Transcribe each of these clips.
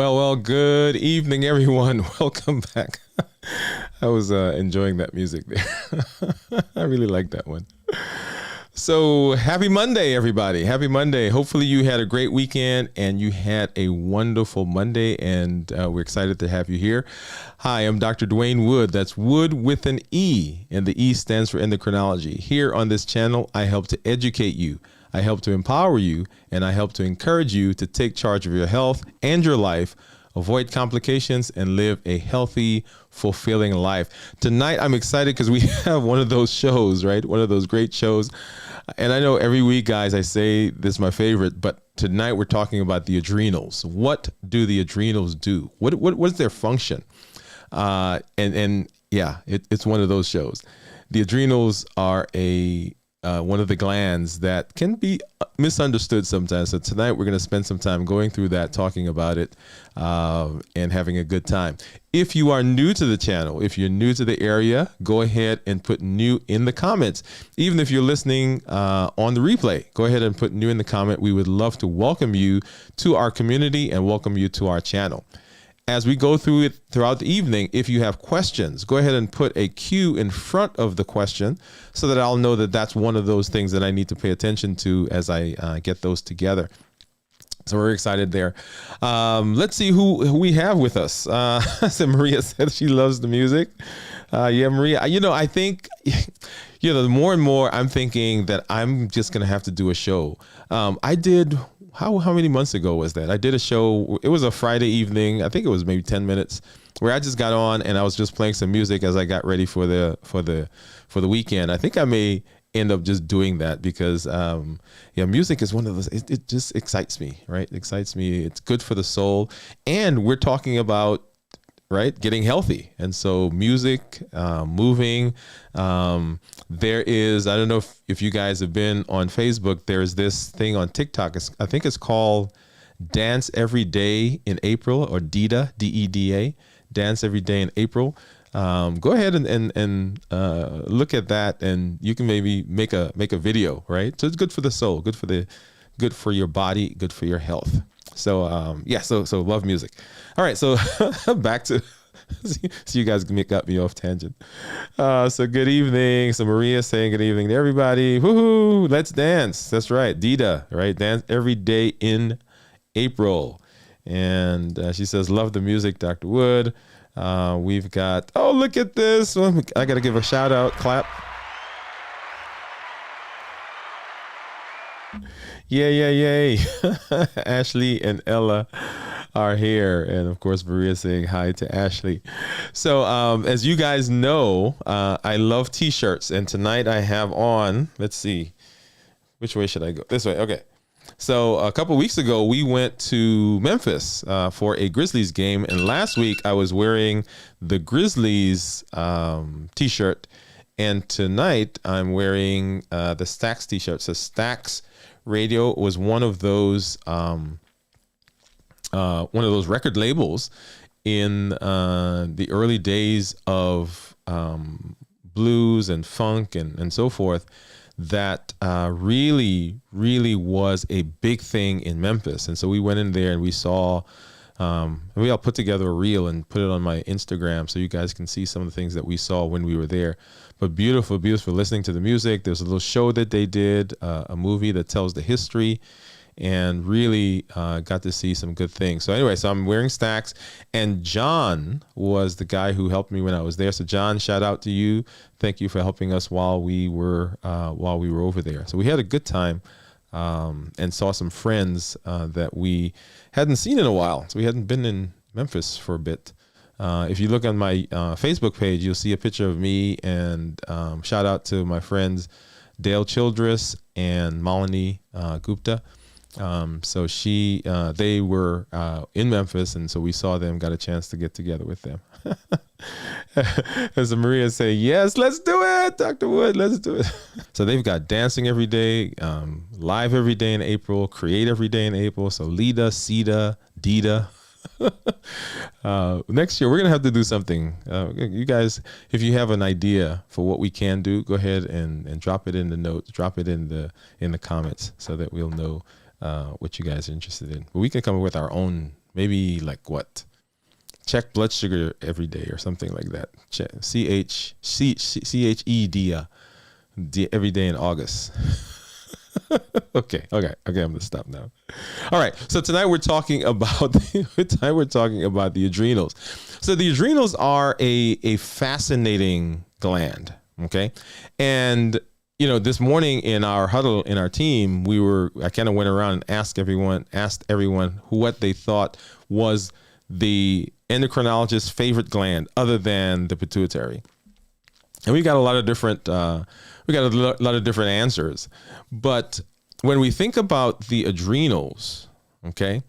Well, good evening, everyone. Welcome back. I was enjoying that music there. I really like that one. So happy Monday, everybody. Happy Monday. Hopefully you had a great weekend and you had a wonderful Monday, and we're excited to have you here. Hi, I'm Dr. Dwayne Wood. That's Wood with an E, and the E stands for endocrinology. Here on this channel, I help to educate you. I help to empower you, and I help to encourage you to take charge of your health and your life, avoid complications, and live a healthy, fulfilling life. Tonight, I'm excited because we have one of those shows, right? One of those great shows. And I know every week, guys, I say this is my favorite, but tonight we're talking about the adrenals. What do the adrenals do? What is their function? It's one of those shows. The adrenals are one of the glands that can be misunderstood sometimes. So tonight we're going to spend some time going through that, talking about it, and having a good time. If you are new to the channel, if you're new to the area, go ahead and put new in the comments. Even if you're listening on the replay, go ahead and put new in the comment. We would love to welcome you to our community and welcome you to our channel. As we go through it throughout the evening, if you have questions, go ahead and put a Q in front of the question so that I'll know that that's one of those things that I need to pay attention to as I get those together. So we're excited there. Let's see who we have with us. So Maria said she loves the music. Yeah, Maria, I think, the more and more I'm thinking that I'm just going to have to do a show. I did... How many months ago was that? I did a show. It was a Friday evening. I think it was maybe 10 minutes, where I just got on and I was just playing some music as I got ready for the weekend. I think I may end up just doing that because music is one of those. It just excites me, right? It excites me. It's good for the soul, and we're talking about, right, getting healthy. And so music, moving. There is, I don't know if you guys have been on Facebook, there's this thing on TikTok. I think it's called Dance Every Day in April, or DEDA, D-E-D-A, Dance Every Day in April. Go ahead and look at that, and you can maybe make a video, right? So it's good for the soul, good for your body, good for your health. So so love music. All right, so back to so you guys got me off tangent. So good evening. So Maria saying good evening to everybody. Woohoo! Let's dance. That's right, DEDA, right? Dance every day in April. And she says, love the music, Dr. Wood. We've got, look at this. I got to give a shout out, clap. Yay. Ashley and Ella are here, and of course Maria saying hi to Ashley. So as you guys know, I love t-shirts, and tonight I have on, let's see, which way should I go? This way. Okay. So a couple weeks ago we went to Memphis for a Grizzlies game, and last week I was wearing the Grizzlies t-shirt, and tonight I'm wearing the Stax t-shirt. So Stax Radio was one of those record labels in the early days of blues and funk and so forth that really was a big thing in Memphis. And so we went in there and we saw, we all put together a reel and put it on my Instagram so you guys can see some of the things that we saw when we were there. But beautiful listening to the music. There's a little show that they did, a movie that tells the history, and really got to see some good things. So anyway, so I'm wearing Stax, and John was the guy who helped me when I was there. So John, shout out to you. Thank you for helping us while we were over there. So we had a good time and saw some friends that we hadn't seen in a while. So we hadn't been in Memphis for a bit. If you look on my Facebook page, you'll see a picture of me, and shout out to my friends Dale Childress and Malini Gupta. So they were in Memphis, and so we saw them, got a chance to get together with them. As Maria say, yes, let's do it, Dr. Wood, let's do it. So they've got dancing every day, live every day in April, create every day in April. So Lida, Sita, Dita. Next year, we're going to have to do something. You guys, if you have an idea for what we can do, go ahead and drop it in the notes, drop it in the comments so that we'll know what you guys are interested in. But we can come up with our own, maybe like what? Check blood sugar every day or something like that. CHED every day in August. Okay, I'm gonna stop now. All right, so tonight we're talking about the adrenals. So the adrenals are a fascinating gland. Okay, and this morning in our huddle in our team, I kind of went around and asked everyone what they thought was the endocrinologist's favorite gland other than the pituitary. And we got a lot of different answers. But when we think about the adrenals, okay,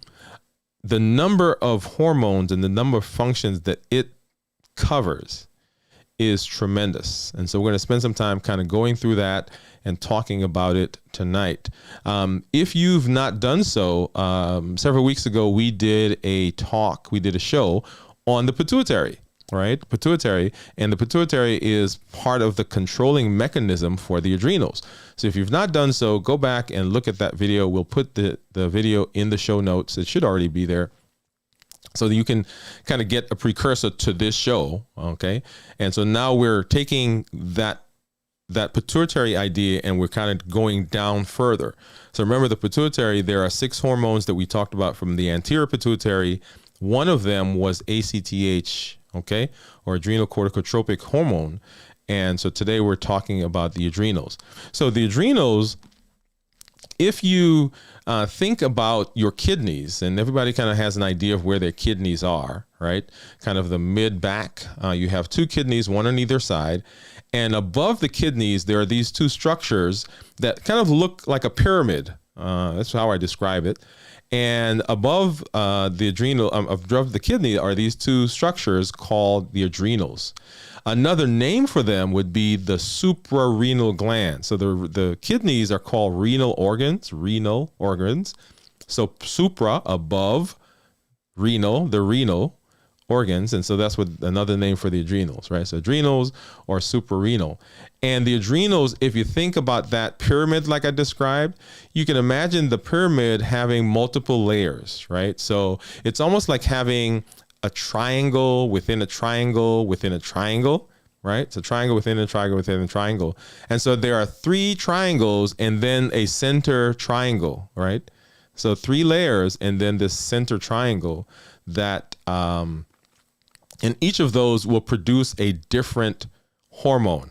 the number of hormones and the number of functions that it covers is tremendous. And so we're going to spend some time kind of going through that and talking about it tonight. If you've not done so, several weeks ago, we did a show on the pituitary, right? Pituitary. And the pituitary is part of the controlling mechanism for the adrenals. So if you've not done so, go back and look at that video. We'll put the video in the show notes. It should already be there, so that you can kind of get a precursor to this show, okay? And so now we're taking that pituitary idea and we're kind of going down further. So remember, the pituitary, there are 6 hormones that we talked about from the anterior pituitary. One of them was ACTH, okay, or adrenal corticotropic hormone. And so today we're talking about the adrenals. So the adrenals, if you think about your kidneys, and everybody kind of has an idea of where their kidneys are, right? Kind of the mid back. You have 2 kidneys, one on either side. And above the kidneys, there are these 2 structures that kind of look like a pyramid. That's how I describe it. And above above the kidney are these 2 structures called the adrenals. Another name for them would be the suprarenal gland. So the kidneys are called renal organs. So supra, above, renal, the renal organs. And so that's what another name for the adrenals, right? So adrenals or suprarenal. And the adrenals, if you think about that pyramid like I described, you can imagine the pyramid having multiple layers, right? So it's almost like having a triangle within a triangle within a triangle, right? So triangle within a triangle within a triangle. And so there are 3 triangles and then a center triangle, right? So 3 layers and then this center triangle that, and each of those will produce a different hormone.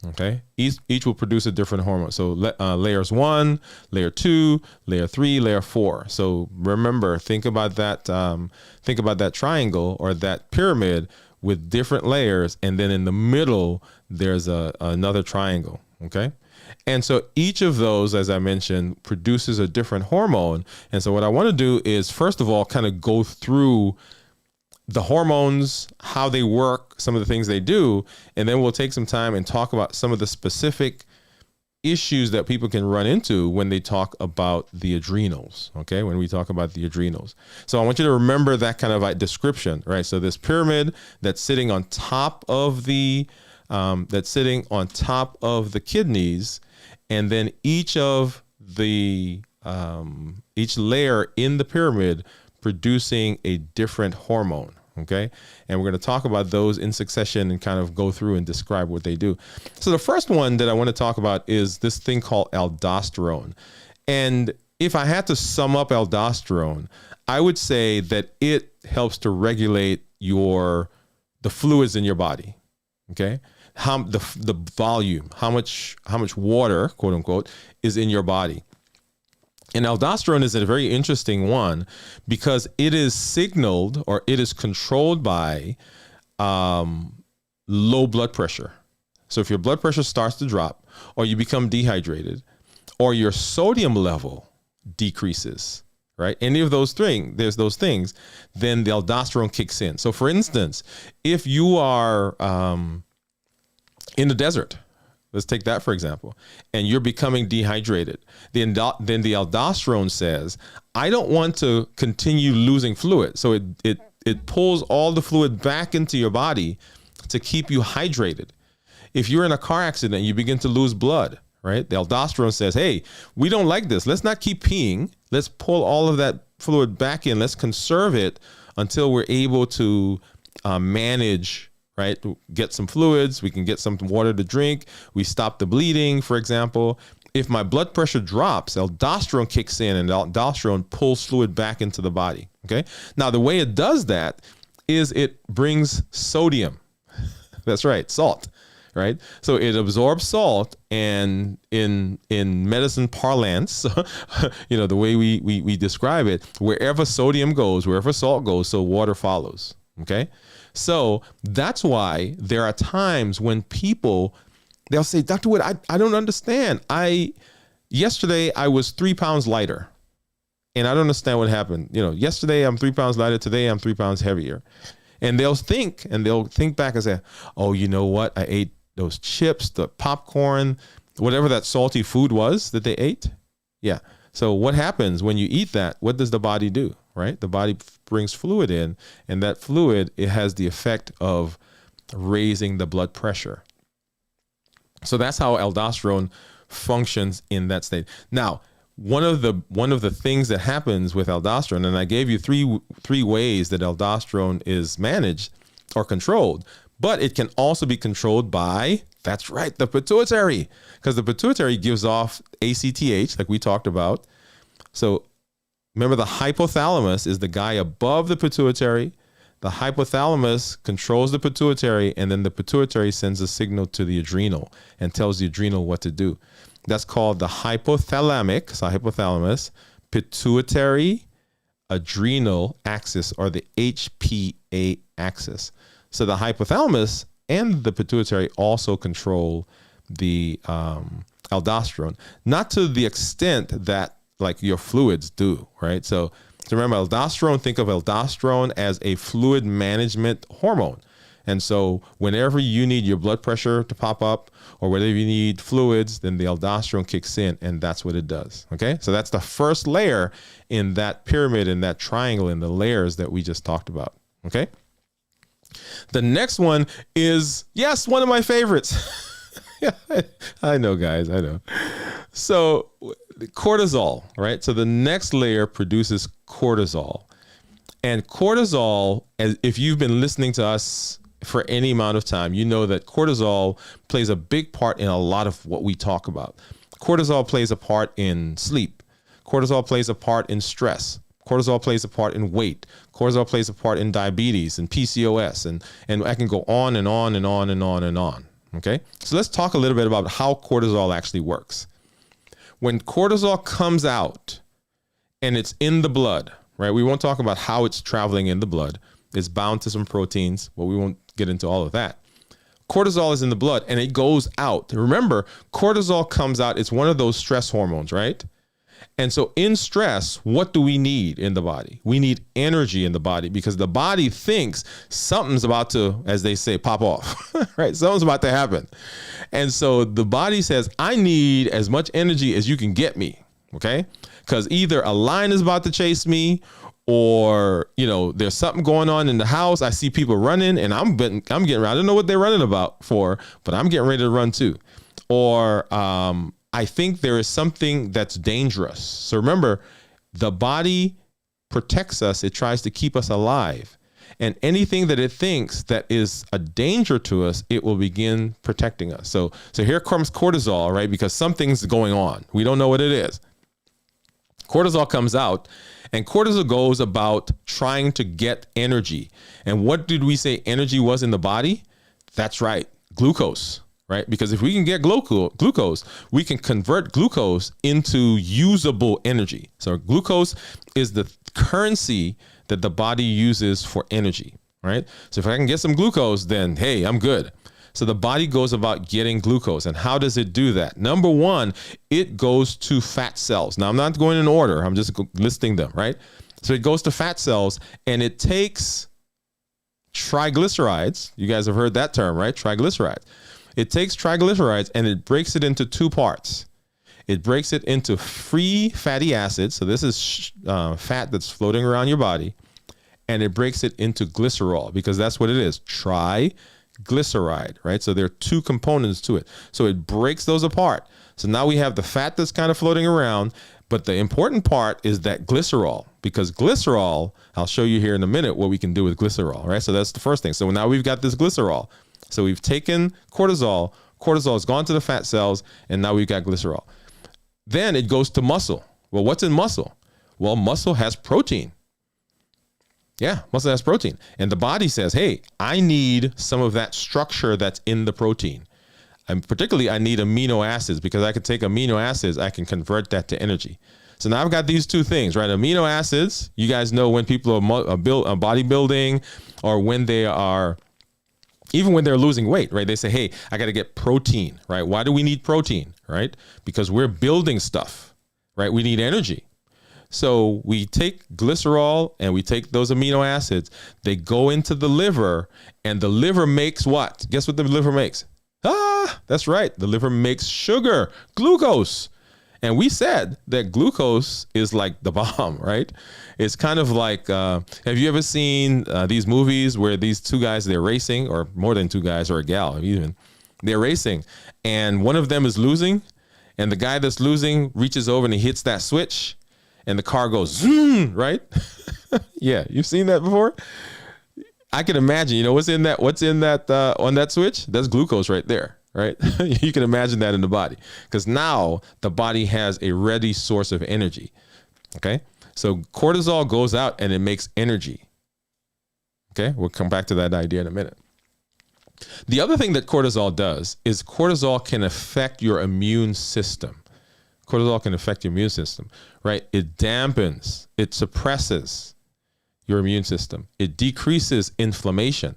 Okay, each will produce a different hormone. So layers 1, layer 2, layer 3, layer 4. So remember, think about that triangle or that pyramid with different layers, and then in the middle there's another triangle. Okay, and so each of those, as I mentioned, produces a different hormone. And so what I want to do is, first of all, kind of go through the hormones, how they work, some of the things they do, and then we'll take some time and talk about some of the specific issues that people can run into when they talk about the adrenals, okay? When we talk about the adrenals. So I want you to remember that kind of description, right? So this pyramid that's sitting on top of the kidneys, and then each layer in the pyramid producing a different hormone. Okay. And we're going to talk about those in succession and kind of go through and describe what they do. So the first one that I want to talk about is this thing called aldosterone. And if I had to sum up aldosterone, I would say that it helps to regulate the fluids in your body. Okay. The volume, how much water, quote unquote, is in your body. And aldosterone is a very interesting one because it is signaled, or it is controlled by low blood pressure. So if your blood pressure starts to drop, or you become dehydrated, or your sodium level decreases, right? Any of those things, there's those things, then the aldosterone kicks in. So for instance, if you are in the desert, let's take that for example, and you're becoming dehydrated, then the aldosterone says, I don't want to continue losing fluid. So it pulls all the fluid back into your body to keep you hydrated. If you're in a car accident, you begin to lose blood, right? The aldosterone says, hey, we don't like this. Let's not keep peeing. Let's pull all of that fluid back in. Let's conserve it until we're able to manage, right? Get some fluids. We can get some water to drink. We stop the bleeding, for example. If my blood pressure drops, aldosterone kicks in and aldosterone pulls fluid back into the body, okay? Now, the way it does that is it brings sodium. That's right, salt. Right, so it absorbs salt, and in medicine parlance, the way we describe it, wherever sodium goes, wherever salt goes, so water follows. Okay, so that's why there are times when people, they'll say, Dr. Wood, I don't understand. Yesterday I was 3 pounds lighter, and I don't understand what happened. Yesterday I'm 3 pounds lighter. Today I'm 3 pounds heavier, and they'll think back and say, oh, you know what? I ate those chips, the popcorn, whatever that salty food was that they ate. Yeah. So what happens when you eat that? What does the body do, right? The body brings fluid in, and that fluid, it has the effect of raising the blood pressure. So that's how aldosterone functions in that state. Now, one of the things that happens with aldosterone, and I gave you three ways that aldosterone is managed or controlled. But it can also be controlled by, that's right, the pituitary, because the pituitary gives off ACTH, like we talked about. So remember, the hypothalamus is the guy above the pituitary. The hypothalamus controls the pituitary, and then the pituitary sends a signal to the adrenal and tells the adrenal what to do. That's called the hypothalamus, pituitary, adrenal axis, or the HPA axis. So the hypothalamus and the pituitary also control the aldosterone, not to the extent that like your fluids do, right? So remember, aldosterone, think of aldosterone as a fluid management hormone. And so whenever you need your blood pressure to pop up or whenever you need fluids, then the aldosterone kicks in, and that's what it does, okay? So that's the first layer in that pyramid, in that triangle, in the layers that we just talked about, okay? The next one is, yes, one of my favorites. Yeah, I know, guys, I know. So cortisol, right? So the next layer produces cortisol. And cortisol, if you've been listening to us for any amount of time, you know that cortisol plays a big part in a lot of what we talk about. Cortisol plays a part in sleep. Cortisol plays a part in stress. Cortisol plays a part in weight. Cortisol plays a part in diabetes and PCOS, and I can go on and on and on and on and on. Okay, so let's talk a little bit about how cortisol actually works. When cortisol comes out and it's in the blood, right? We won't talk about how it's traveling in the blood. It's bound to some proteins, but we won't get into all of that. Cortisol is in the blood and it goes out. Remember, cortisol comes out. It's one of those stress hormones, right? And so in stress, what do we need in the body? We need energy in the body because the body thinks something's about to, as they say, pop off, right? Something's about to happen. And so the body says, I need as much energy as you can get me, okay? Because either a lion is about to chase me or, there's something going on in the house. I see people running and I'm getting ready. I don't know what they're running about for, but I'm getting ready to run too. Or, I think there is something that's dangerous. So remember, the body protects us. It tries to keep us alive. And anything that it thinks that is a danger to us, it will begin protecting us. So here comes cortisol, right? Because something's going on. We don't know what it is. Cortisol comes out, and cortisol goes about trying to get energy. And what did we say energy was in the body? That's right, glucose. Right? Because if we can get glucose, we can convert glucose into usable energy. So glucose is the currency that the body uses for energy. right? So if I can get some glucose, then hey, I'm good. So the body goes about getting glucose. And how does it do that? Number one, it goes to fat cells. Now, I'm not going in order. I'm just listing them, right? So it goes to fat cells and it takes triglycerides. You guys have heard that term, right? Triglycerides. It takes triglycerides and it breaks it into two parts. It breaks it into free fatty acids. So this is fat that's floating around your body. And it breaks it into glycerol because that's what it is. Triglyceride, right? So there are two components to it. So it breaks those apart. So now we have the fat that's kind of floating around. But the important part is that glycerol, because glycerol, I'll show you here in a minute what we can do with glycerol, right? So that's the first thing. So now we've got this glycerol. So we've taken cortisol. Cortisol has gone to the fat cells, and now we've got glycerol. Then it goes to muscle. Well, what's in muscle? Well, muscle has protein. Yeah, muscle has protein. And the body says, hey, I need some of that structure that's in the protein. And particularly, I need amino acids because I can take amino acids, I can convert that to energy. So now I've got these two things, right? Amino acids, you guys know when people are bodybuilding or when they are, even when they're losing weight, right? They say, hey, I got to get protein, right? Why do we need protein, right? Because we're building stuff, right? We need energy. So we take glycerol and we take those amino acids. They go into the liver and the liver makes what? Guess what the liver makes? That's right. The liver makes sugar, glucose. And we said that glucose is like the bomb, right? It's kind of like, have you ever seen these movies where these two guys, they're racing, or more than two guys or a gal even, they're racing and one of them is losing and the guy that's losing reaches over and he hits that switch and the car goes zoom, right? Yeah, you've seen that before? I can imagine, what's in that on that switch? That's glucose right there, right? You can imagine that in the body because now the body has a ready source of energy. Okay. So cortisol goes out and it makes energy. Okay. We'll come back to that idea in a minute. The other thing that cortisol does is cortisol can affect your immune system. Cortisol can affect your immune system, right? It dampens, it suppresses your immune system. It decreases inflammation.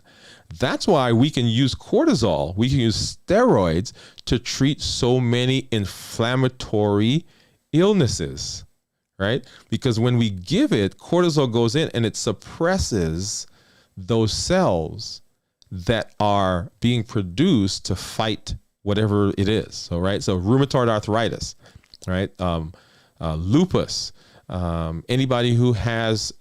That's why we can use cortisol, we can use steroids to treat so many inflammatory illnesses, right? Because when we give it, cortisol goes in and it suppresses those cells that are being produced to fight whatever it is. So, right? So rheumatoid arthritis, right? Lupus, anybody who has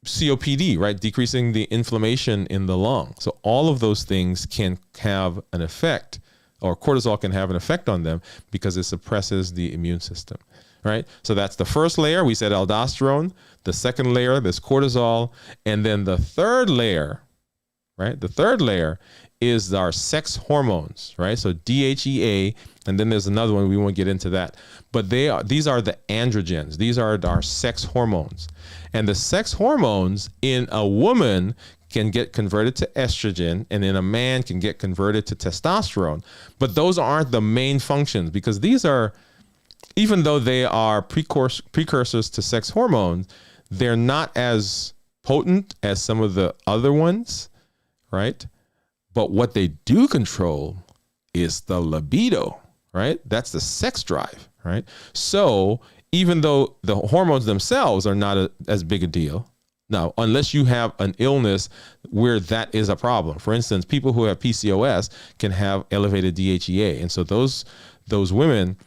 COPD, right? Decreasing the inflammation in the lung. So all of those things can have an effect, or cortisol can have an effect on them because it suppresses the immune system, right? So that's the first layer. We said aldosterone. The second layer, there's cortisol. And then the third layer, right? The third layer is our sex hormones, right? So DHEA, and then there's another one, we won't get into that. But these are the androgens. These are our sex hormones. And the sex hormones in a woman can get converted to estrogen, and in a man can get converted to testosterone. But those aren't the main functions because these are, even though they are precursors to sex hormones, they're not as potent as some of the other ones, right? But what they do control is the libido, right? That's the sex drive, right? So even though the hormones themselves are not as big a deal, now, unless you have an illness where that is a problem. For instance, people who have PCOS can have elevated DHEA. And so those women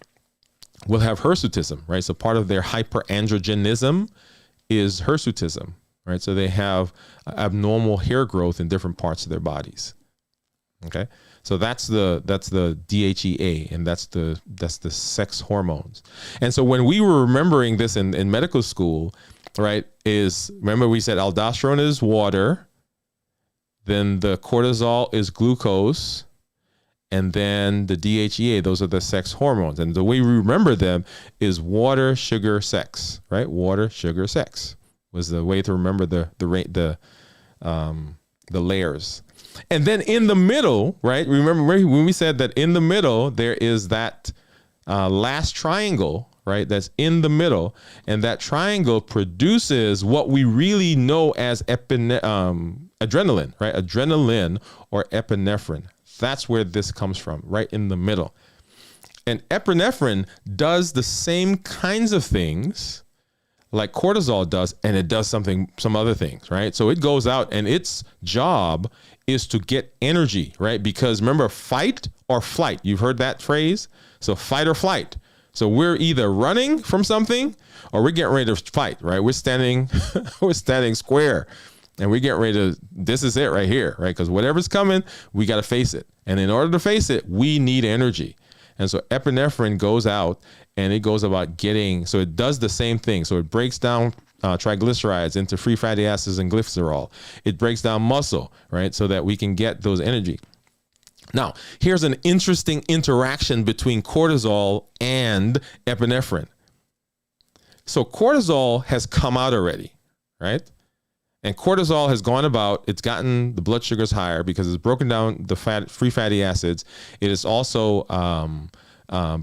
will have hirsutism, right? So part of their hyperandrogenism is hirsutism, right? So they have abnormal hair growth in different parts of their bodies. Okay, so that's the DHEA, and that's the sex hormones. And so when we were remembering this in medical school, right, remember we said aldosterone is water, then the cortisol is glucose, and then the DHEA, those are the sex hormones. And the way we remember them is water, sugar, sex, right? Water, sugar, sex was the way to remember the layers. And then in the middle, right? Remember when we said that in the middle, there is that last triangle, right, that's in the middle, and that triangle produces what we really know as adrenaline, right? Adrenaline or epinephrine. That's where this comes from, right in the middle. And epinephrine does the same kinds of things like cortisol does, and it does some other things, right? So it goes out and its job is to get energy, right? Because remember, fight or flight. You've heard that phrase? So fight or flight. So we're either running from something or we're getting ready to fight, right? We're standing, we're standing square and we're getting ready to, this is it right here, right? Because whatever's coming, we got to face it. And in order to face it, we need energy. And so epinephrine goes out and it goes about getting, so it does the same thing. So it breaks down triglycerides into free fatty acids and glycerol. It breaks down muscle, right? So that we can get those energy. Now, here's an interesting interaction between cortisol and epinephrine. So cortisol has come out already, right? And cortisol has gone about, it's gotten the blood sugars higher because it's broken down the free fatty acids. It is also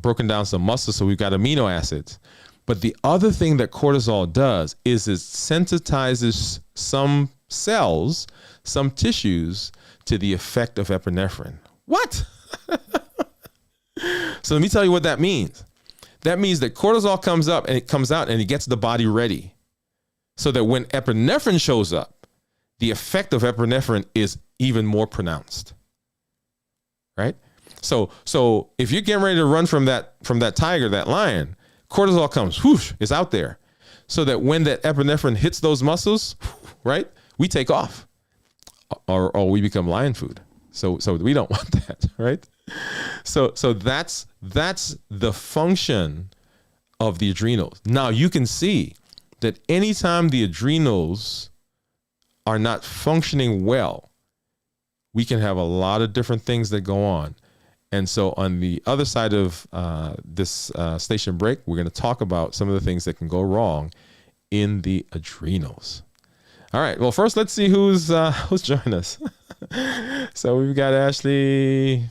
broken down some muscle, so we've got amino acids. But the other thing that cortisol does is it sensitizes some cells, some tissues to the effect of epinephrine. What? So let me tell you what that means. That means that cortisol comes up and it comes out and it gets the body ready. So that when epinephrine shows up, the effect of epinephrine is even more pronounced. Right? So if you're getting ready to run from that tiger, that lion, cortisol comes, whoosh, it's out there. So that when that epinephrine hits those muscles, right, we take off or we become lion food. So we don't want that, right? So that's the function of the adrenals. Now you can see that anytime the adrenals are not functioning well, we can have a lot of different things that go on. And so on the other side of this station break, we're going to talk about some of the things that can go wrong in the adrenals. All right. Well, first, let's see who's joining us. So we've got Ashley.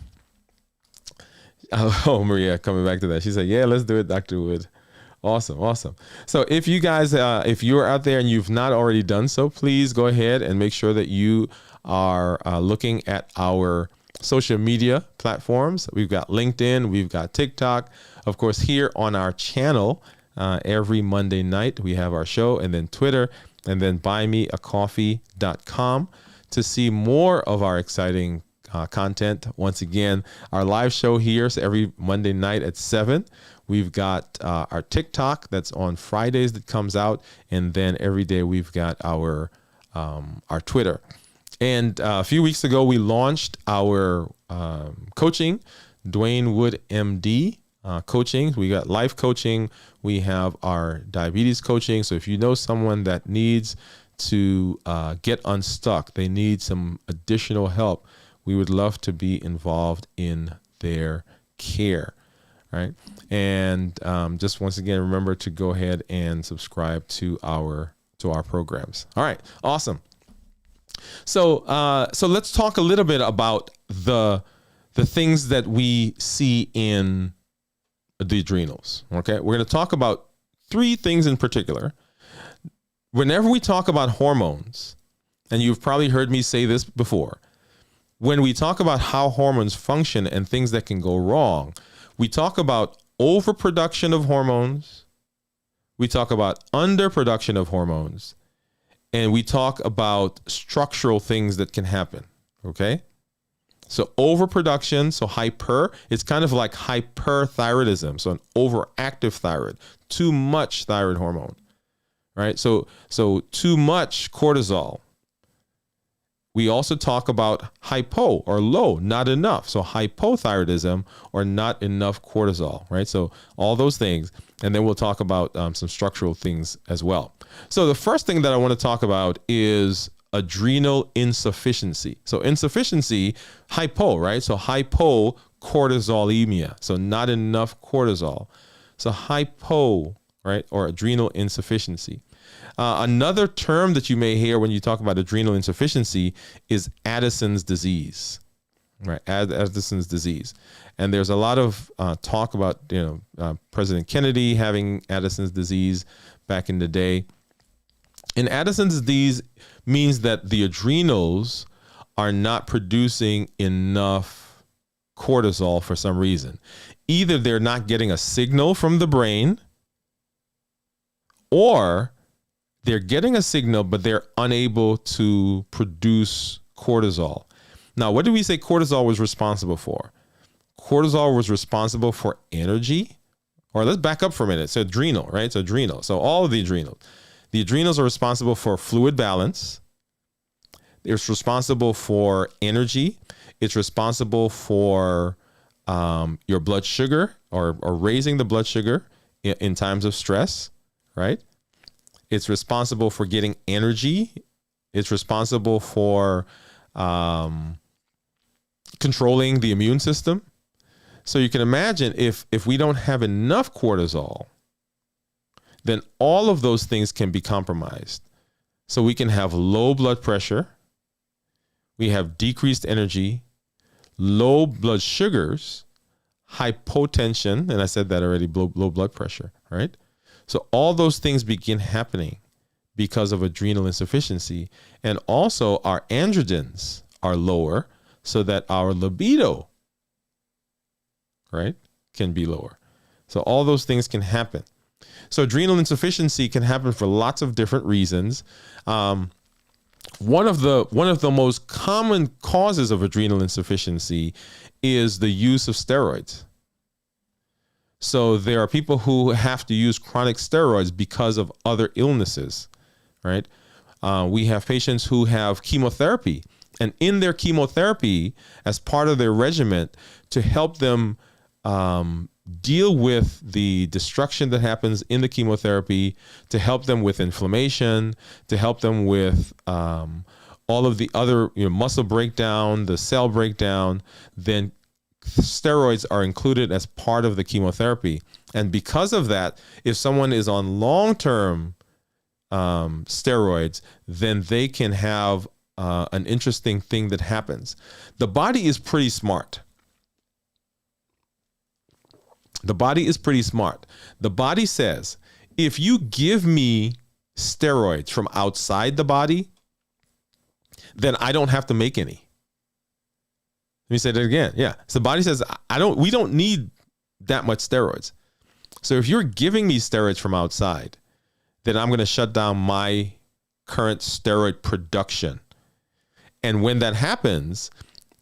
Oh, Maria coming back to that. She said, yeah, let's do it, Dr. Wood. Awesome. So if you guys, if you're out there and you've not already done so, please go ahead and make sure that you are looking at our social media platforms. We've got LinkedIn, we've got TikTok. Of course, here on our channel, every Monday night, we have our show, and then Twitter, and then buymeacoffee.com to see more of our exciting content. Once again, our live show here, so every Monday night at 7. We've got our TikTok that's on Fridays that comes out, and then every day we've got our Twitter. And a few weeks ago, we launched our coaching, Dwayne Wood MD coaching. We got life coaching. We have our diabetes coaching. So if you know someone that needs to get unstuck, they need some additional help, we would love to be involved in their care. Right. And just once again, remember to go ahead and subscribe to our programs. All right. Awesome. So let's talk a little bit about the things that we see in the adrenals. Okay. We're going to talk about 3 things in particular. Whenever we talk about hormones, and you've probably heard me say this before, when we talk about how hormones function and things that can go wrong, we talk about overproduction of hormones, we talk about underproduction of hormones, and we talk about structural things that can happen, okay? So overproduction, so hyper, it's kind of like hyperthyroidism, so an overactive thyroid, too much thyroid hormone, right? So too much cortisol. We also talk about hypo or low, not enough. So hypothyroidism or not enough cortisol, right? So all those things. And then we'll talk about some structural things as well. So the first thing that I want to talk about is adrenal insufficiency. So insufficiency, hypo, right? So hypocortisolemia. So not enough cortisol. So hypo, right? Or adrenal insufficiency. Another term that you may hear when you talk about adrenal insufficiency is Addison's disease. right? Addison's disease. And there's a lot of talk about, President Kennedy having Addison's disease back in the day. And Addison's disease means that the adrenals are not producing enough cortisol for some reason. Either they're not getting a signal from the brain, or they're getting a signal, but they're unable to produce cortisol. Now, what did we say cortisol was responsible for? Cortisol was responsible for energy. Or let's back up for a minute. So adrenal, right? So adrenal. So all of the adrenals. The adrenals are responsible for fluid balance. It's responsible for energy. It's responsible for your blood sugar or raising the blood sugar in times of stress, right? It's responsible for getting energy. It's responsible for controlling the immune system. So you can imagine if we don't have enough cortisol, then all of those things can be compromised. So we can have low blood pressure, we have decreased energy, low blood sugars, hypotension, and I said that already, low blood pressure, right? So all those things begin happening because of adrenal insufficiency. And also our androgens are lower so that our libido, right, can be lower. So all those things can happen. So adrenal insufficiency can happen for lots of different reasons. One of the most common causes of adrenal insufficiency is the use of steroids. So there are people who have to use chronic steroids because of other illnesses, right? We have patients who have chemotherapy, and in their chemotherapy, as part of their regimen, to help them deal with the destruction that happens in the chemotherapy, to help them with inflammation, to help them with all of the other muscle breakdown, the cell breakdown, then steroids are included as part of the chemotherapy. And because of that, if someone is on long-term steroids, then they can have an interesting thing that happens. The body is pretty smart. The body is pretty smart. The body says, if you give me steroids from outside the body, then I don't have to make any. Let me say that again. Yeah. So the body says, we don't need that much steroids. So if you're giving me steroids from outside, then I'm going to shut down my current steroid production. And when that happens,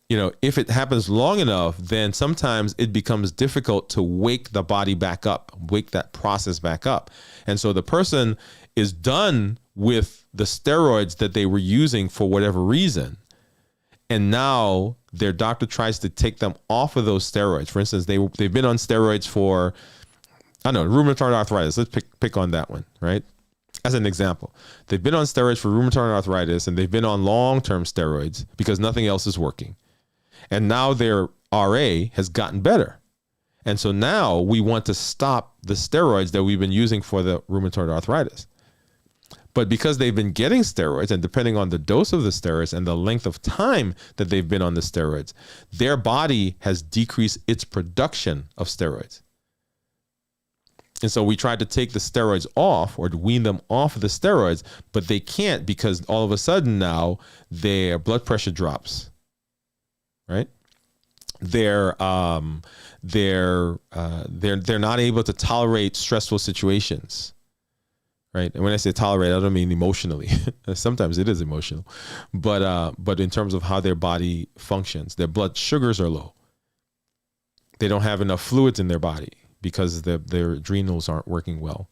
if it happens long enough, then sometimes it becomes difficult to wake the body back up, wake that process back up. And so the person is done with the steroids that they were using for whatever reason. And now their doctor tries to take them off of those steroids. For instance, they've been on steroids for, rheumatoid arthritis. Let's pick on that one, right? As an example, they've been on steroids for rheumatoid arthritis, and they've been on long-term steroids because nothing else is working. And now their RA has gotten better. And so now we want to stop the steroids that we've been using for the rheumatoid arthritis. But because they've been getting steroids, and depending on the dose of the steroids and the length of time that they've been on the steroids, their body has decreased its production of steroids. And so we tried to take the steroids off or to wean them off of the steroids, but they can't because all of a sudden now their blood pressure drops, right? They're not able to tolerate stressful situations, right? And when I say tolerate, I don't mean emotionally. Sometimes it is emotional, but in terms of how their body functions, their blood sugars are low. They don't have enough fluids in their body because their adrenals aren't working well.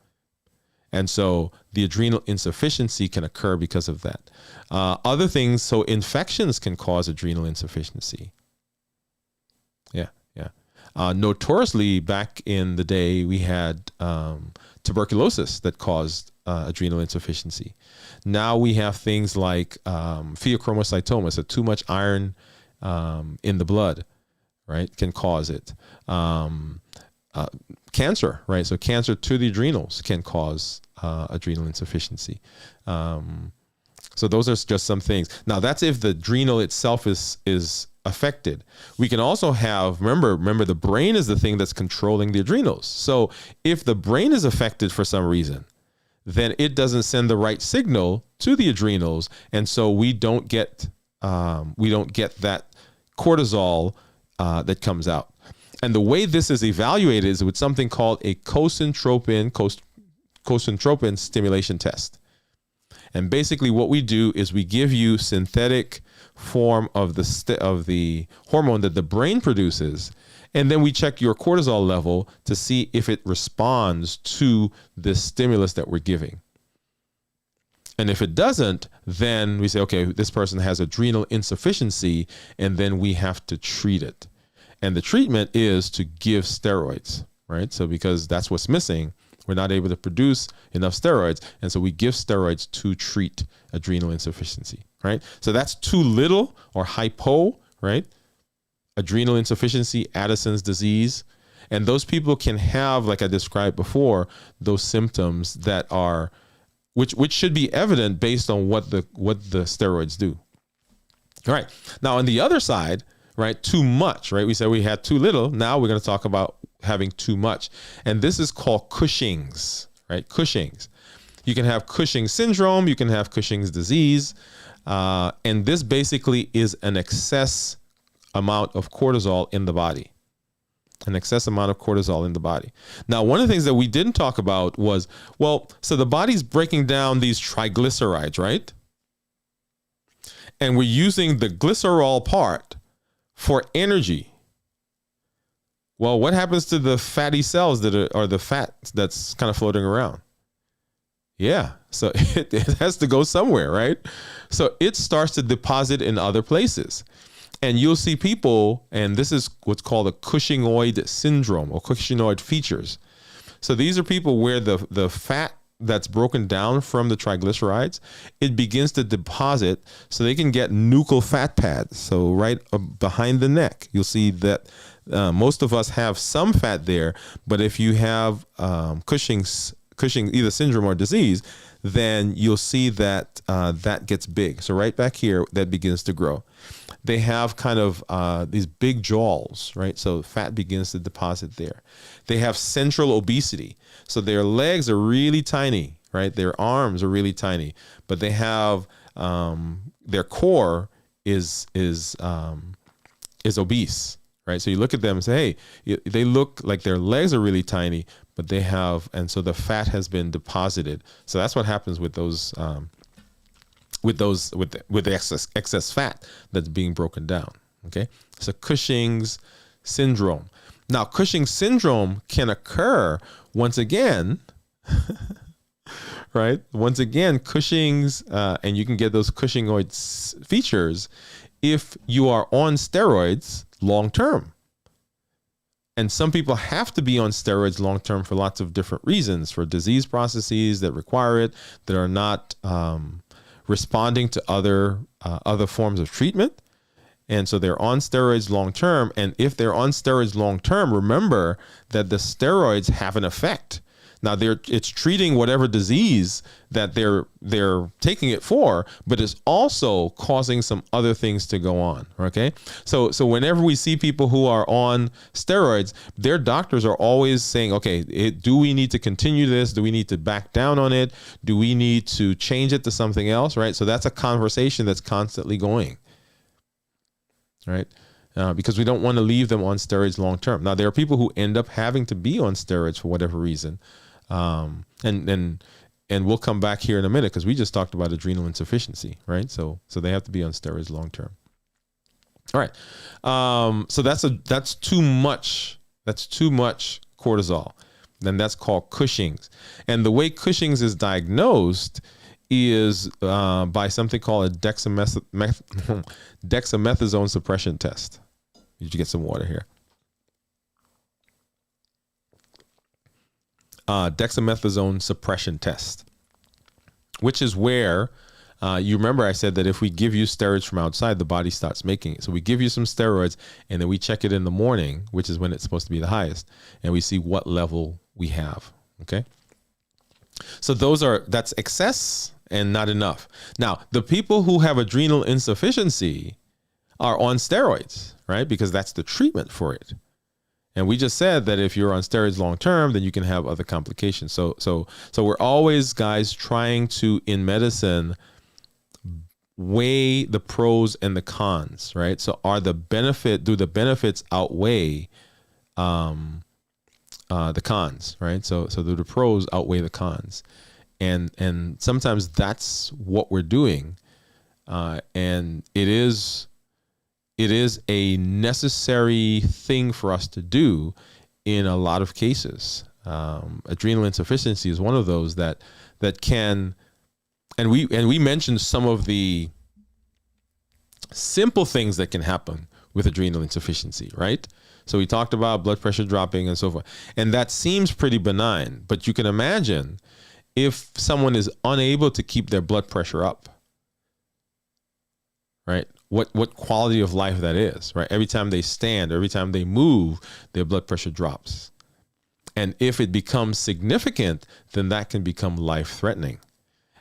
And so the adrenal insufficiency can occur because of that. Other things, so infections can cause adrenal insufficiency. Yeah. Notoriously, back in the day, we had tuberculosis that caused adrenal insufficiency. Now we have things like pheochromocytoma, so too much iron in the blood, right, can cause it. Cancer, right? So cancer to the adrenals can cause adrenal insufficiency. So those are just some things. Now that's if the adrenal itself is affected. We can also have, remember the brain is the thing that's controlling the adrenals. So if the brain is affected for some reason, then it doesn't send the right signal to the adrenals, and so we don't get that cortisol that comes out. And the way this is evaluated is with something called a concentropin stimulation test. And basically what we do is we give you synthetic form of the hormone that the brain produces, and then we check your cortisol level to see if it responds to this stimulus that we're giving. And if it doesn't, then we say, okay, this person has adrenal insufficiency, and then we have to treat it. And the treatment is to give steroids, right? So because that's what's missing, we're not able to produce enough steroids, and so we give steroids to treat adrenal insufficiency, right? So that's too little or hypo, right? Adrenal insufficiency, Addison's disease. And those people can have, like I described before, those symptoms that are, which should be evident based on what the steroids do. All right. Now on the other side, right, too much, right? We said we had too little. Now we're going to talk about having too much. And this is called Cushing's, right? Cushing's. You can have Cushing syndrome. You can have Cushing's disease. And this basically is an excess amount of cortisol in the body. An excess amount of cortisol in the body. Now, one of the things that we didn't talk about was, well, so the body's breaking down these triglycerides, right? And we're using the glycerol part for energy. Well, what happens to the fatty cells that are the fat that's kind of floating around? Yeah, so it has to go somewhere, right? So it starts to deposit in other places. And you'll see people, and this is what's called a Cushingoid syndrome or Cushingoid features. So these are people where the fat that's broken down from the triglycerides, it begins to deposit, so they can get nuchal fat pads. So right behind the neck, you'll see that most of us have some fat there, but if you have Cushing either syndrome or disease, then you'll see that that gets big. So right back here, that begins to grow. They have kind of these big jaws, right? So fat begins to deposit there. They have central obesity. So their legs are really tiny, right? Their arms are really tiny, but they have their core is obese, right? So you look at them and say, hey, they look like their legs are really tiny, but they have, and so the fat has been deposited. So that's what happens with those. With the excess fat that's being broken down. Okay, so Cushing's syndrome. Now, Cushing's syndrome can occur once again, right? Once again, Cushing's, and you can get those Cushingoid features if you are on steroids long term. And some people have to be on steroids long term for lots of different reasons, for disease processes that require it, that are not responding to other forms of treatment. And so they're on steroids long term. And if they're on steroids long term, remember that the steroids have an effect. Now it's treating whatever disease that they're taking it for, but it's also causing some other things to go on. Okay. So whenever we see people who are on steroids, their doctors are always saying, okay, do we need to continue this? Do we need to back down on it? Do we need to change it to something else? Right. So that's a conversation that's constantly going. Right. Because we don't want to leave them on steroids long term. Now, there are people who end up having to be on steroids for whatever reason. And we'll come back here in a minute because we just talked about adrenal insufficiency, right? So they have to be on steroids long term. All right. So that's too much. That's too much cortisol. Then that's called Cushing's. And the way Cushing's is diagnosed is by something called a dexamethasone suppression test. You should get some water here. Dexamethasone suppression test, which is where you remember I said that if we give you steroids from outside, the body starts making it. So we give you some steroids and then we check it in the morning, which is when it's supposed to be the highest, and we see what level we have. Okay. So that's excess and not enough. Now, the people who have adrenal insufficiency, are on steroids, right? Because that's the treatment for it. And we just said that if you're on steroids long term, then you can have other complications. So we're always, guys, trying to, in medicine, weigh the pros and the cons, right? So do the benefits outweigh the cons, right? So do the pros outweigh the cons? And sometimes that's what we're doing. And it is a necessary thing for us to do in a lot of cases. Adrenal insufficiency is one of those that can, and we mentioned some of the simple things that can happen with adrenal insufficiency, right? So we talked about blood pressure dropping and so forth, and that seems pretty benign, but you can imagine if someone is unable to keep their blood pressure up, right? What quality of life that is, right? Every time they stand, every time they move, their blood pressure drops. And if it becomes significant, then that can become life-threatening.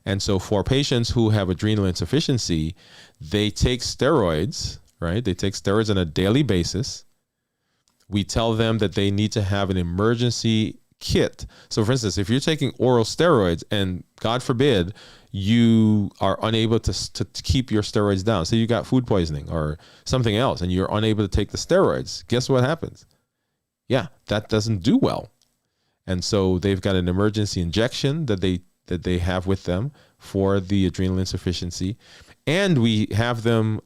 And so for patients who have adrenal insufficiency, they take steroids, right? They take steroids on a daily basis. We tell them that they need to have an emergency kit. So for instance, if you're taking oral steroids and God forbid, you are unable to keep your steroids down. So you got food poisoning or something else and you're unable to take the steroids. Guess what happens? Yeah, that doesn't do well. And so they've got an emergency injection that they have with them for the adrenal insufficiency. And we have them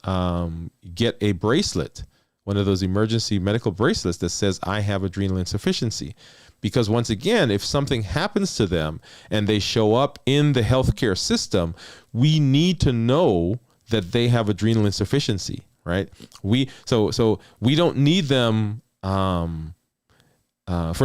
get a bracelet, one of those emergency medical bracelets that says, I have adrenal insufficiency. Because once again, if something happens to them and they show up in the healthcare system, we need to know that they have adrenal insufficiency, right? So we don't need them. For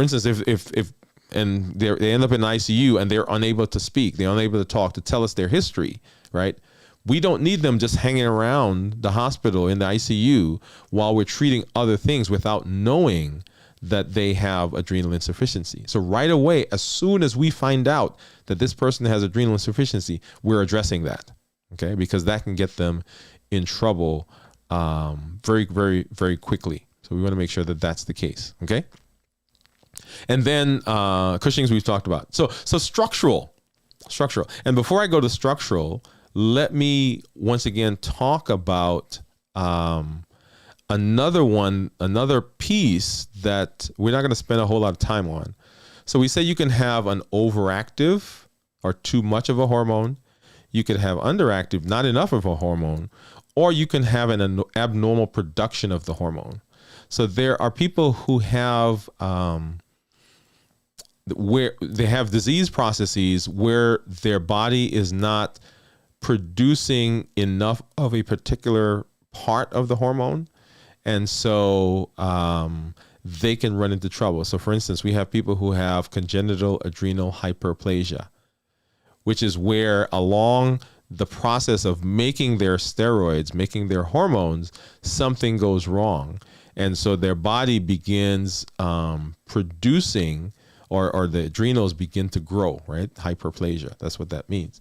instance, if and they end up in ICU and they're unable to speak, they're unable to talk, to tell us their history, right? We don't need them just hanging around the hospital in the ICU while we're treating other things without knowing that they have adrenal insufficiency. So right away, as soon as we find out that this person has adrenal insufficiency, we're addressing that, okay? Because that can get them in trouble very, very, very quickly. So we want to make sure that that's the case, okay? And then Cushing's we've talked about. So structural. And before I go to structural, let me once again talk about another piece that we're not going to spend a whole lot of time on. So we say you can have an overactive or too much of a hormone. You could have underactive, not enough of a hormone, or you can have an abnormal production of the hormone. So there are people who have where they have disease processes where their body is not producing enough of a particular part of the hormone. And so they can run into trouble. So for instance, we have people who have congenital adrenal hyperplasia, which is where along the process of making their steroids, making their hormones, something goes wrong. And so their body begins producing, or the adrenals begin to grow, right? Hyperplasia, that's what that means.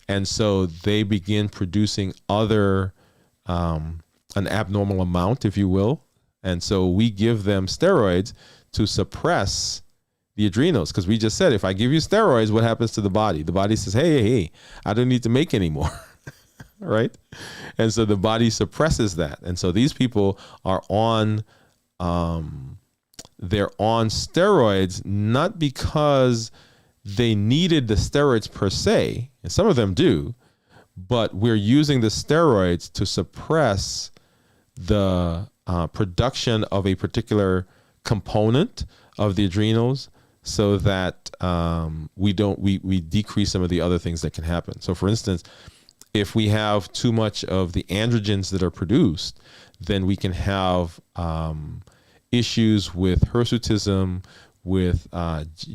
And so they begin producing an abnormal amount, if you will. And so we give them steroids to suppress the adrenals, because we just said, if I give you steroids, what happens to the body? The body says, hey, I don't need to make any more, right? And so the body suppresses that. And so these people are they're on steroids, not because they needed the steroids per se, and some of them do, but we're using the steroids to suppress the production of a particular component of the adrenals, so that we decrease some of the other things that can happen. So for instance, if we have too much of the androgens that are produced, then we can have issues with hirsutism, with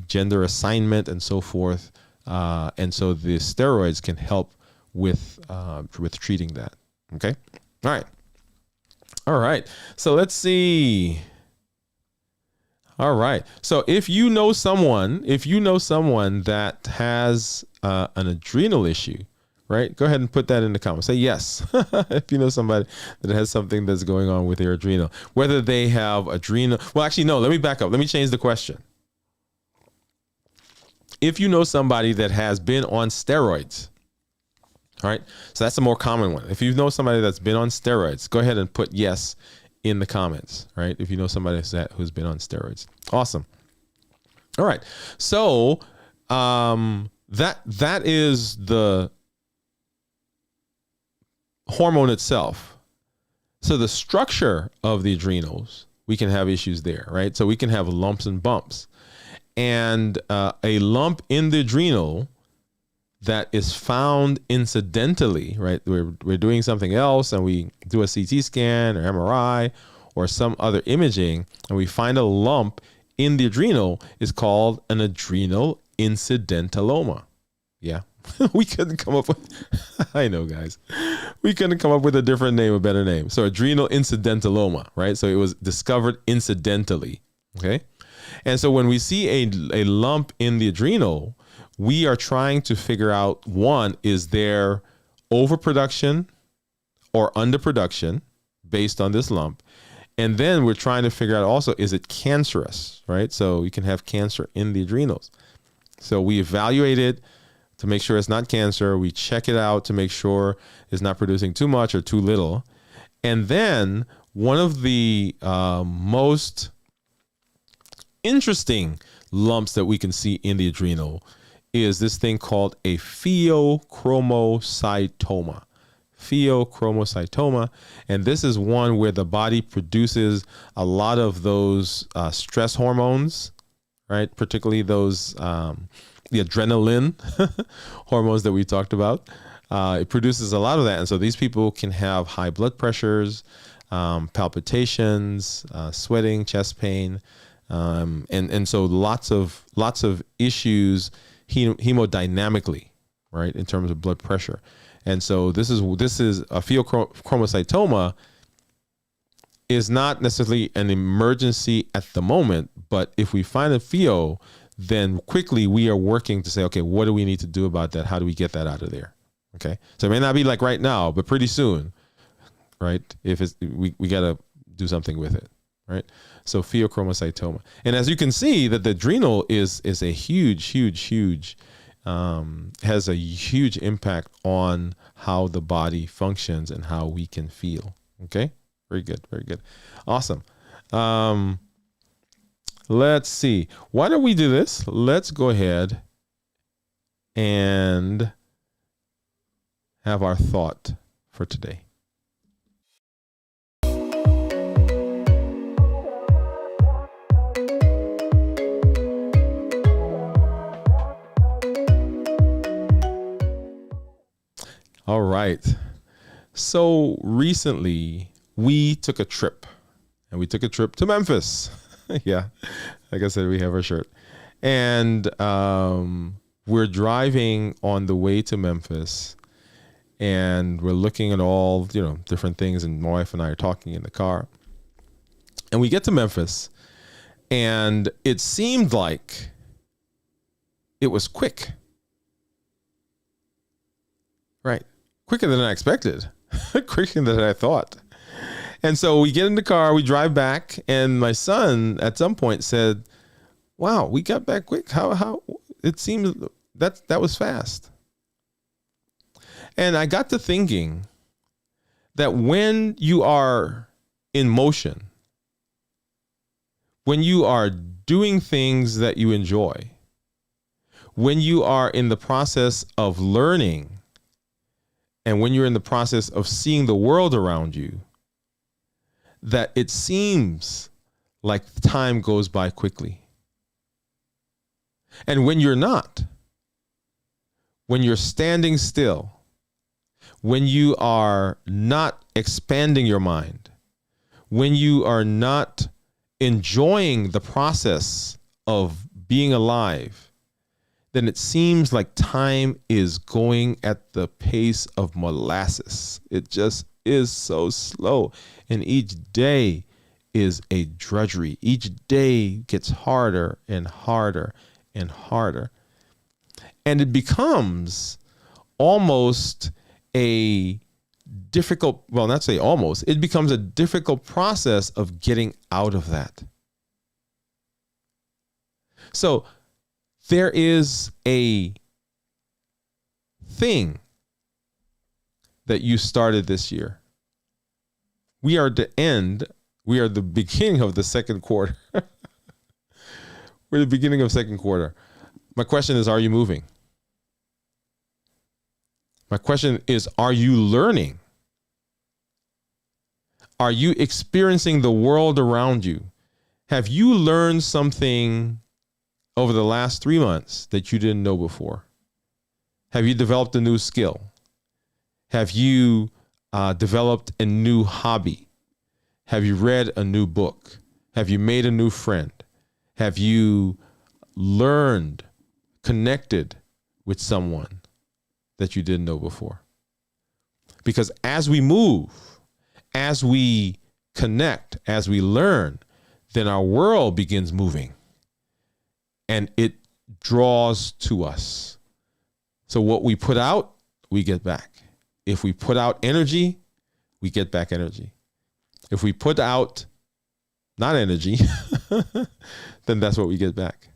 gender assignment and so forth. And so the steroids can help with treating that. Okay. All right. So let's see. All right. So if you know someone that has an adrenal issue, right? Go ahead and put that in the comments. Say yes if you know somebody that has something that's going on with their adrenal. Whether they have adrenal. Well, actually, no, let me back up. Let me change the question. If you know somebody that has been on steroids, all right? So that's a more common one. If you know somebody that's been on steroids, go ahead and put yes in the comments, right? If you know somebody who's been on steroids. Awesome. All right. So that is the hormone itself. So the structure of the adrenals, we can have issues there, right? So we can have lumps and bumps. And a lump in the adrenal that is found incidentally, right? We're doing something else and we do a CT scan or MRI or some other imaging and we find a lump in the adrenal is called an adrenal incidentaloma. Yeah. We couldn't come up with, I know guys, we couldn't come up with a different name, a better name. So adrenal incidentaloma, right? So it was discovered incidentally. Okay. And so when we see a lump in the adrenal, we are trying to figure out, one, is there overproduction or underproduction based on this lump? And then we're trying to figure out also, is it cancerous, right? So you can have cancer in the adrenals. So we evaluate it to make sure it's not cancer. We check it out to make sure it's not producing too much or too little. And then one of the most interesting lumps that we can see in the adrenal is this thing called a pheochromocytoma. Pheochromocytoma. And this is one where the body produces a lot of those stress hormones, right? Particularly those, the adrenaline hormones that we talked about. It produces a lot of that. And so these people can have high blood pressures, palpitations, sweating, chest pain, and so lots of issues hemodynamically, right, in terms of blood pressure. And so this is a pheochromocytoma is not necessarily an emergency at the moment, but if we find a pheo, then quickly we are working to say, okay, what do we need to do about that? How do we get that out of there? Okay, so it may not be like right now, but pretty soon, right? If it's we got to do something with it, right? So pheochromocytoma. And as you can see that the adrenal is a huge, has a huge impact on how the body functions and how we can feel. Okay. Very good. Very good. Awesome. Let's see. Why don't we do this? Let's go ahead and have our thought for today. All right. So recently we took a trip to Memphis. Yeah. Like I said, we have our shirt and, we're driving on the way to Memphis and we're looking at all, different things. And my wife and I are talking in the car and we get to Memphis and it seemed like it was quick. Right. Quicker than I expected, quicker than I thought. And so we get in the car, we drive back, and my son at some point said, wow, we got back quick. How it seems that was fast. And I got to thinking that when you are in motion, when you are doing things that you enjoy, when you are in the process of learning, and when you're in the process of seeing the world around you, that it seems like time goes by quickly. And when you're not, when you're standing still, when you are not expanding your mind, when you are not enjoying the process of being alive, then it seems like time is going at the pace of molasses. It just is so slow. And each day is a drudgery. Each day gets harder and harder and harder. And it becomes almost a difficult, well, not say almost, it becomes a difficult process of getting out of that. So there is a thing that you started this year. We are the beginning of the second quarter. We're the beginning of second quarter. My question is, are you moving? My question is, are you learning? Are you experiencing the world around you? Have you learned something over the last 3 months that you didn't know before? Have you developed a new skill? Have you developed a new hobby? Have you read a new book? Have you made a new friend? Have you learned, connected with someone that you didn't know before? Because as we move, as we connect, as we learn, then our world begins moving and it draws to us. So what we put out, we get back. If we put out energy, we get back energy. If we put out not energy, then that's what we get back.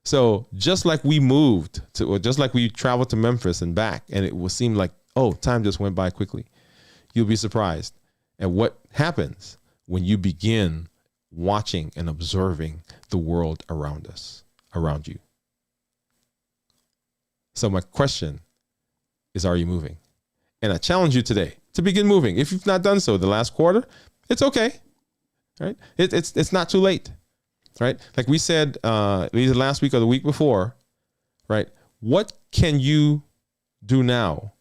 So just like we moved to, or just like we traveled to Memphis and back, and it will seem like, oh, time just went by quickly. You'll be surprised at what happens when you begin watching and observing the world around us, around you. So my question is, are you moving? And I challenge you today to begin moving. If you've not done so the last quarter, it's okay. Right? It's not too late. Right? Like we said either last week or the week before, right? What can you do now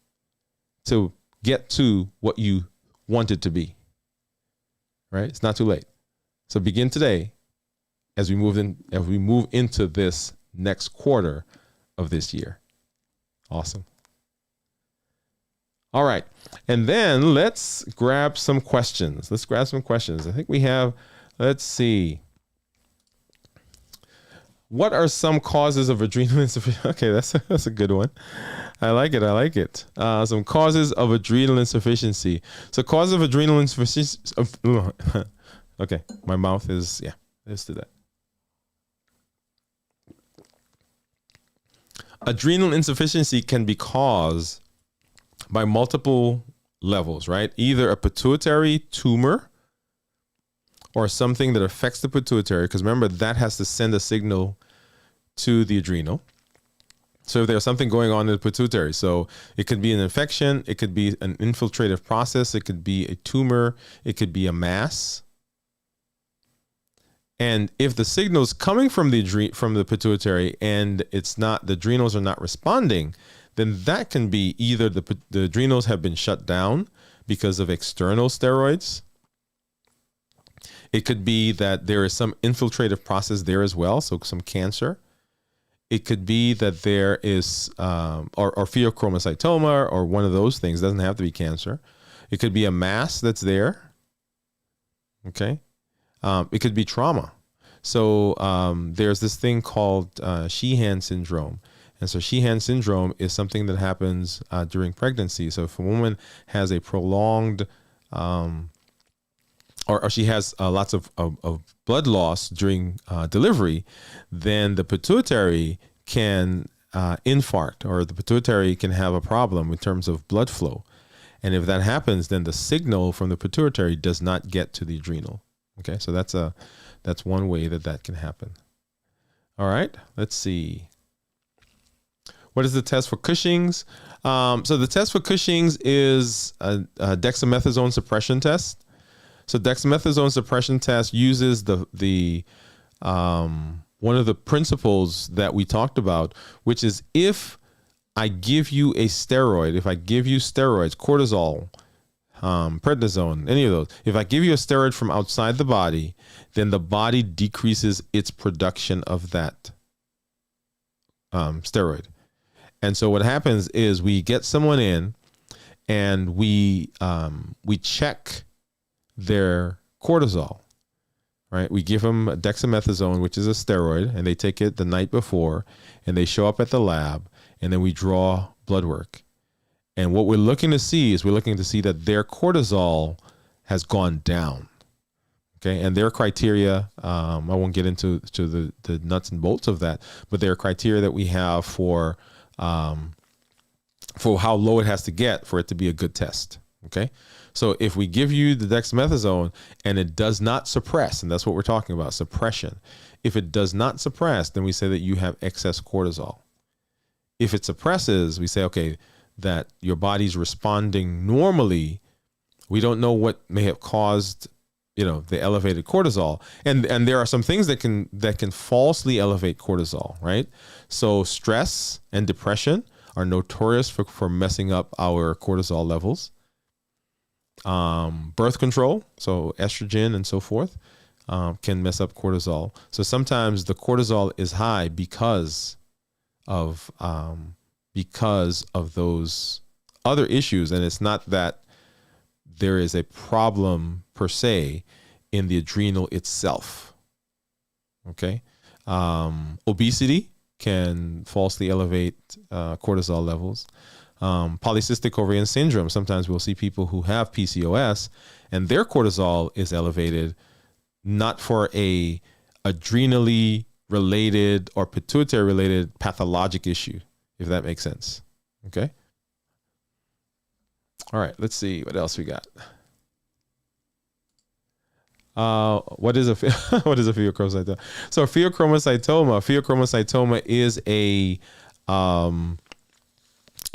to get to what you want it to be? Right? It's not too late. So begin today as we move into this next quarter of this year. Awesome. All right. And then let's grab some questions. I think we have, let's see. What are some causes of adrenal insufficiency? Okay, that's a good one. I like it. Some causes of adrenal insufficiency. So causes of adrenal insufficiency. Okay, my mouth is, let's do that. Adrenal insufficiency can be caused by multiple levels, right? Either a pituitary tumor or something that affects the pituitary, because remember, that has to send a signal to the adrenal. So if there's something going on in the pituitary, so it could be an infection, it could be an infiltrative process, it could be a tumor, it could be a mass. And if the signal's coming from the pituitary and it's not, the adrenals are not responding, then that can be either the adrenals have been shut down because of external steroids. It could be that there is some infiltrative process there as well, so some cancer. It could be that there is or pheochromocytoma or one of those things. It doesn't have to be cancer. It could be a mass that's there. Okay. It could be trauma. So there's this thing called Sheehan Syndrome. And so Sheehan Syndrome is something that happens during pregnancy. So if a woman has a prolonged or she has lots of blood loss during delivery, then the pituitary can infarct, or the pituitary can have a problem in terms of blood flow. And if that happens, then the signal from the pituitary does not get to the adrenal. Okay, so that's one way that can happen. All right, let's see. What is the test for Cushing's? So the test for Cushing's is a dexamethasone suppression test. So dexamethasone suppression test uses the one of the principles that we talked about, which is if I give you a steroid, if I give you steroids, cortisol, prednisone, any of those, if I give you a steroid from outside the body, then the body decreases its production of that steroid. And so what happens is we get someone in and we check their cortisol, right? We give them dexamethasone, which is a steroid, and they take it the night before, and they show up at the lab, and then we draw blood work, And what we're looking to see is that their cortisol has gone down. Okay, and their criteria, I won't get into the nuts and bolts of that, but there are criteria that we have for how low it has to get for it to be a good test. Okay, so if we give you the dexamethasone and it does not suppress, and that's what we're talking about, suppression. If it does not suppress, then we say that you have excess cortisol. If it suppresses, we say, okay, that your body's responding normally. We don't know what may have caused, the elevated cortisol. And there are some things that can falsely elevate cortisol, right? So stress and depression are notorious for messing up our cortisol levels. Birth control, so estrogen and so forth, can mess up cortisol. So sometimes the cortisol is high because of those other issues, and it's not that there is a problem per se in the adrenal itself. Okay, obesity can falsely elevate cortisol levels. Polycystic ovarian syndrome. Sometimes we'll see people who have PCOS and their cortisol is elevated, not for a adrenally related or pituitary related pathologic issue, if that makes sense. Okay. All right, let's see what else we got. What is a pheochromocytoma? So pheochromocytoma is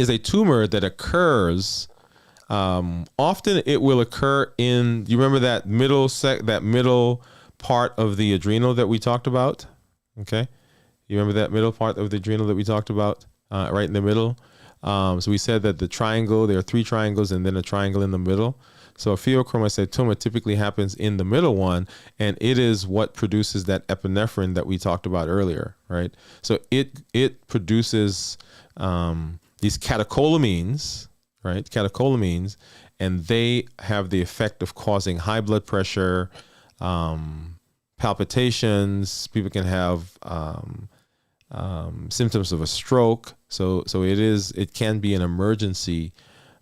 a tumor that occurs. Often it will occur in. You remember that middle part of the adrenal that we talked about? Okay, you remember that middle part of the adrenal that we talked about, right in the middle. So we said that the triangle, there are 3 triangles and then a triangle in the middle. So a pheochromocytoma typically happens in the middle one, and it is what produces that epinephrine that we talked about earlier, right? So it produces these catecholamines, right? Catecholamines, and they have the effect of causing high blood pressure, palpitations. People can have symptoms of a stroke. So it can be an emergency.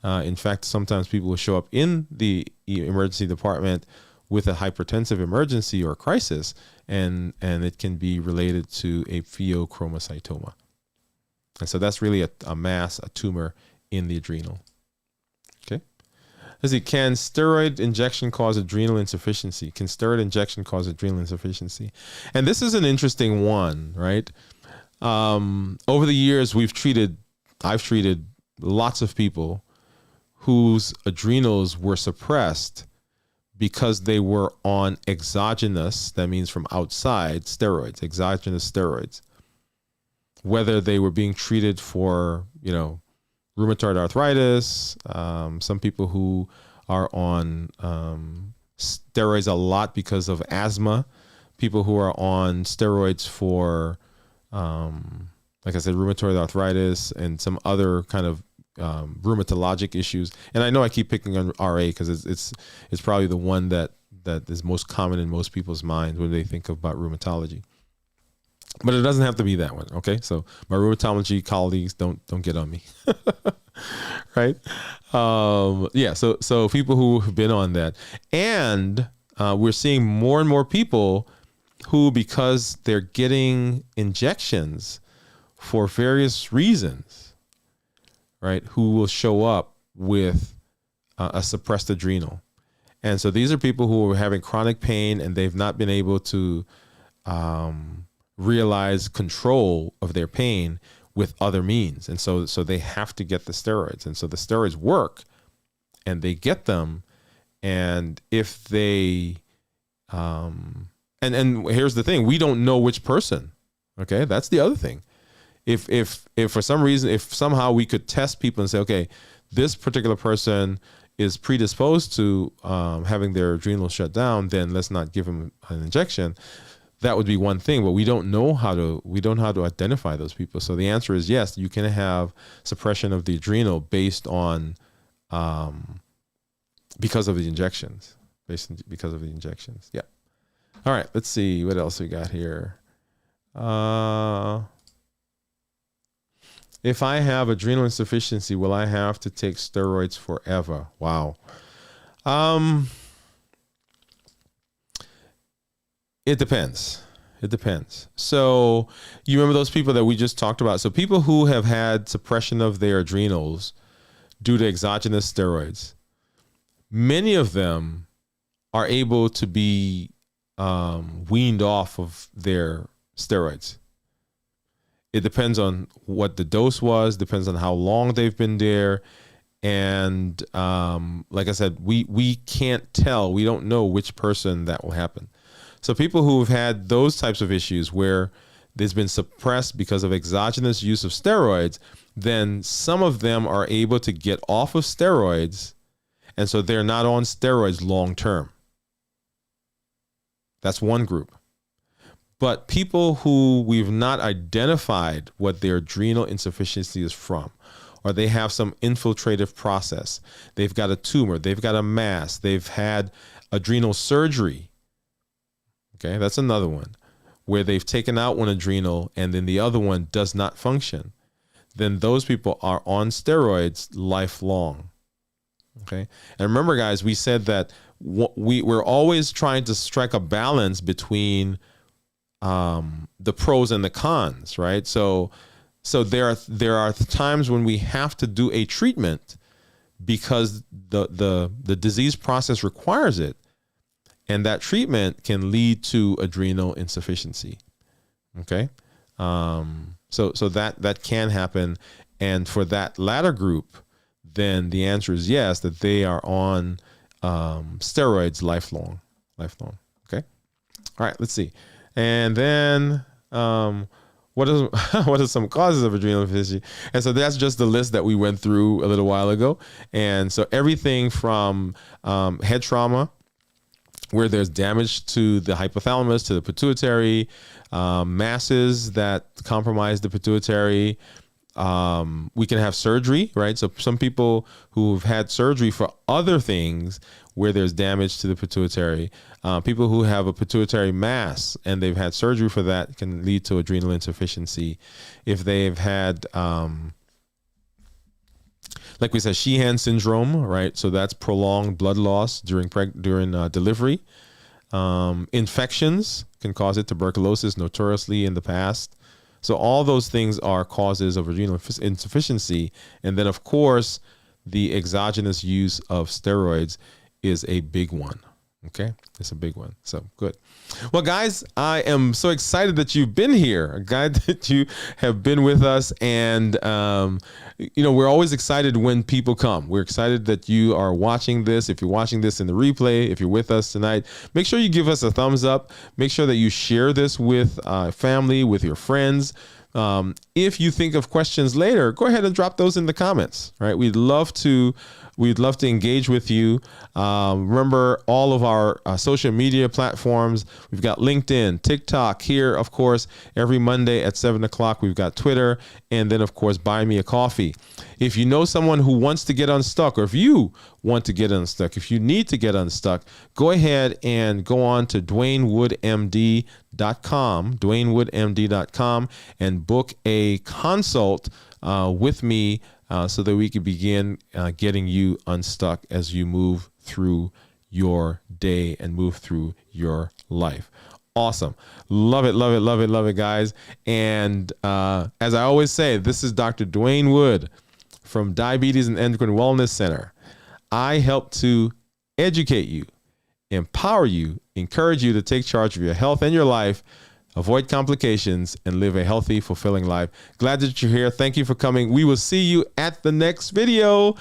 In fact, sometimes people will show up in the emergency department with a hypertensive emergency or crisis, and it can be related to a pheochromocytoma. And so that's really a tumor in the adrenal. Okay. Let's see, can steroid injection cause adrenal insufficiency? Can steroid injection cause adrenal insufficiency? And this is an interesting one, right? Over the years, I've treated lots of people whose adrenals were suppressed because they were on exogenous, that means from outside, steroids, exogenous steroids. Whether they were being treated for, rheumatoid arthritis, some people who are on steroids a lot because of asthma, people who are on steroids for, like I said, rheumatoid arthritis and some other kind of rheumatologic issues. And I know I keep picking on RA because it's probably the one that is most common in most people's minds when they think about rheumatology. But it doesn't have to be that one. Okay, so my rheumatology colleagues don't get on me, right? So people who have been on that, and we're seeing more and more people who, because they're getting injections for various reasons, right, who will show up with a suppressed adrenal. And so these are people who are having chronic pain and they've not been able to realize control of their pain with other means. And so they have to get the steroids. And so the steroids work and they get them. And if they, and here's the thing, we don't know which person. Okay. That's the other thing. If for some reason, if somehow we could test people and say, okay, this particular person is predisposed to having their adrenals shut down, then let's not give them an injection. That would be one thing, but we don't know how to identify those people. So the answer is yes, you can have suppression of the adrenal based on because of the injections. Because of the injections. Yeah. All right, let's see what else we got here. If I have adrenal insufficiency, will I have to take steroids forever? Wow. It depends. It depends. So you remember those people that we just talked about? So people who have had suppression of their adrenals due to exogenous steroids, many of them are able to be weaned off of their steroids. It depends on what the dose was, depends on how long they've been there. And like I said, we can't tell. We don't know which person that will happen. So people who have had those types of issues where there's been suppressed because of exogenous use of steroids, then some of them are able to get off of steroids, and so they're not on steroids long term. That's one group. But people who we've not identified what their adrenal insufficiency is from, or they have some infiltrative process, they've got a tumor, they've got a mass, they've had adrenal surgery. Okay, that's another one where they've taken out one adrenal and then the other one does not function. Then those people are on steroids lifelong. Okay, and remember, guys, we said that we're always trying to strike a balance between the pros and the cons, right? So there are times when we have to do a treatment because the disease process requires it, and that treatment can lead to adrenal insufficiency. Okay, so that can happen, and for that latter group, then the answer is yes, that they are on steroids lifelong. Okay, all right, let's see. And then what are some causes of adrenal insufficiency? And so that's just the list that we went through a little while ago. And so everything from head trauma, where there's damage to the hypothalamus, to the pituitary, masses that compromise the pituitary. We can have surgery, right? So some people who've had surgery for other things where there's damage to the pituitary, people who have a pituitary mass and they've had surgery for that can lead to adrenal insufficiency. If they've had, like we said, Sheehan Syndrome, right? So that's prolonged blood loss during delivery. Infections can cause it, tuberculosis notoriously in the past. So all those things are causes of adrenal insufficiency. And then, of course, the exogenous use of steroids is a big one. Okay, it's a big one. So good. Well, guys, I am so excited that you've been here. Glad that you have been with us. And, we're always excited when people come. We're excited that you are watching this. If you're watching this in the replay, if you're with us tonight, make sure you give us a thumbs up. Make sure that you share this with family, with your friends. If you think of questions later, go ahead and drop those in the comments, right? We'd love to engage with you. Remember all of our social media platforms. We've got LinkedIn, TikTok here, of course, every Monday at 7 o'clock. We've got Twitter, and then, of course, Buy Me a Coffee. If you know someone who wants to get unstuck, or if you want to get unstuck, if you need to get unstuck, go ahead and go on to DwayneWoodMD.com, and book a consult with me so that we can begin getting you unstuck as you move through your day and move through your life. Awesome. Love it, love it, love it, love it, guys. And as I always say, this is Dr. Dwayne Wood from Diabetes and Endocrine Wellness Center. I help to educate you, empower you, encourage you to take charge of your health and your life, avoid complications, and live a healthy, fulfilling life. Glad that you're here. Thank you for coming. We will see you at the next video.